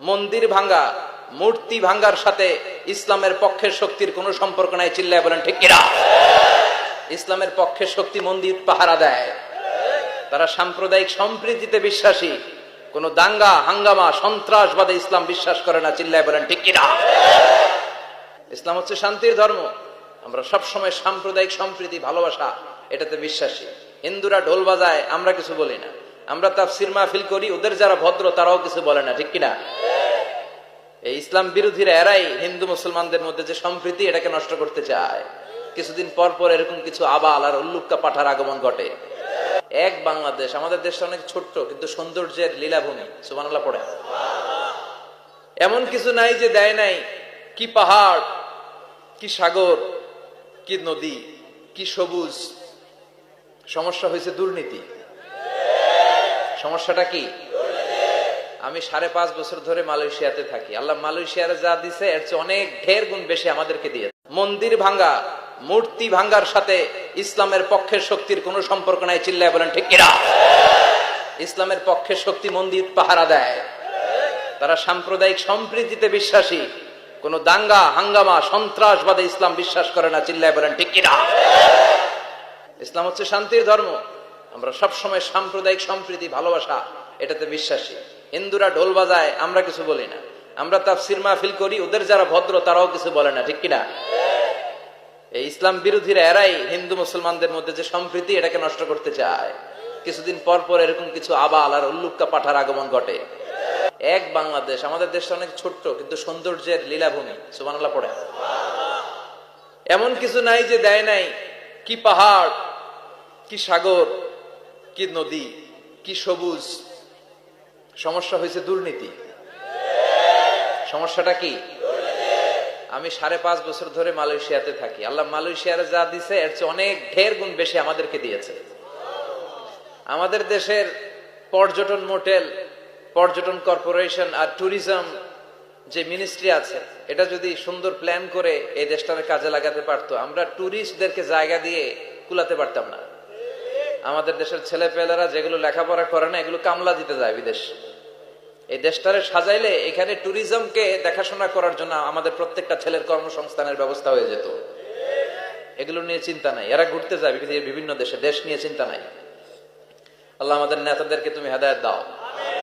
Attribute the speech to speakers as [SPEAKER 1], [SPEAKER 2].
[SPEAKER 1] মন্দির ভাঙ্গা, মূর্তি ভাঙ্গার সাথে ইসলামের পক্ষের শক্তির কোনো সম্পর্ক নাই। চিল্লায় বলেন ঠিক কিনা? ইসলামের পক্ষের শক্তি মন্দির পাহারা দেয়। তারা সাম্প্রদায়িক সম্প্রীতিতে বিশ্বাসী, কোন দাঙ্গা হাঙ্গামা সন্ত্রাসবাদে ইসলাম বিশ্বাস করে না। চিল্লায় বলেন ঠিক কিনা? ইসলাম হচ্ছে শান্তির ধর্ম। আমরা সবসময় সাম্প্রদায়িক সম্প্রীতি, ভালোবাসা এটাতে বিশ্বাসী। হিন্দুরা ঢোল বাজায়, আমরা কিছু বলি না। আমরা তাফসীর মাহফিল করি, ওদের যারা ভদ্র তারাও কিছু বলে না। ঠিক কিনা? এই ইসলাম বিরোধীরা এরাই হিন্দু মুসলমানদের মধ্যে যে সম্প্রীতি, এটাকে নষ্ট করতে চায়। কিছুদিন পর পর এরকম কিছু আবাল আর উল্লুক্কা পাঠার আগমন ঘটে। এক বাংলাদেশ, আমাদের দেশটা অনেক ছোট্ট কিন্তু সৌন্দর্যের লীলাভূমি। সুবহানাল্লাহ পড়ে। এমন কিছু নাই যে দেয় নাই। কি পাহাড়, কি সাগর, কি নদী, কি সবুজ। সমস্যা হয়েছে দুর্নীতি। সমস্যাটা কি? আমি 5.5 বছর ধরে মালয়েশিয়াতে থাকি। আল্লাহ মালয়েশিয়ার যা দিছে এর চেয়ে অনেক ঢের গুণ বেশি আমাদেরকে দিয়েছে। মন্দির ভাঙ্গা, মূর্তি ভাঙ্গার সাথে ইসলামের পক্ষের শক্তির কোনো সম্পর্ক নাই। চিল্লায় বলেন ঠিক কিনা? ইসলামের পক্ষের শক্তি মন্দির পাহারা দেয়। তারা সাম্প্রদায়িক সম্প্রীতিতে বিশ্বাসী, কোন দাঙ্গা হাঙ্গামা সন্ত্রাসবাদে ইসলাম বিশ্বাস করে না। চিল্লায় বলেন ঠিক কিনা? ইসলাম হচ্ছে শান্তির ধর্ম। আমরা সবসময় সাম্প্রদায়িক সম্প্রীতি, ভালোবাসা এটাতে বিশ্বাসী। হিন্দুরা ঢোল বাজায়, আমরা কিছু বলি না। আমরা তাফসীর মাহফিল করি, ওদের যারা ভদ্র তারাও কিছু বলে না। ঠিক কিনা? এই ইসলাম বিরোধীরা এরাই হিন্দু মুসলমানদের মধ্যে যে সম্প্রীতি, এটাকে নষ্ট করতে চায়। কিছুদিন পর পর এরকম কিছু আবাল আর উল্লুক্কা পাঠার আগমন ঘটে। এক বাংলাদেশ, আমাদের দেশটা অনেক ছোট্ট কিন্তু সৌন্দর্যের লীলাভূমি। সুবহানাল্লাহ পড়ে। এমন কিছু নাই যে দেয় নাই। কি পাহাড়, কি সাগর, কি নদী, কি সবুজ। সমস্যা হয়েছে দুর্নীতি। সমস্যাটা কি? আমি 5.5 বছর ধরে মালয়েশিয়াতে থাকি। আল্লাহ মালয়েশিয়ার যা দিছে এর চেয়ে অনেক ঢের গুণ বেশি আমাদেরকে দিয়েছে। আমাদের দেশের পর্যটন মোটেল, পর্যটন কর্পোরেশন আর ট্যুরিজম যে মিনিস্ট্রি আছে, এটা যদি সুন্দর প্ল্যান করে এই দেশটাকে কাজে লাগাতে পারতো, আমরা ট্যুরিস্টদেরকে জায়গা দিয়ে কুলাতে পারতাম না। আমাদের দেশের ছেলে পেলেরা যেগুলো লেখাপড়া করে না, এগুলো কামলা দিতে যায় বিদেশ। এই দেশটারে সাজাইলে এখানে ট্যুরিজমকে দেখাশোনা করার জন্য আমাদের প্রত্যেকটা ছেলের কর্মসংস্থানের ব্যবস্থা হয়ে যেত। এগুলো নিয়ে চিন্তা নাই। এরা ঘুরতে যায় বিভিন্ন দেশে, দেশ নিয়ে চিন্তা নাই। আল্লাহ আমাদের নেতাদেরকে তুমি হেদায়েত দাও।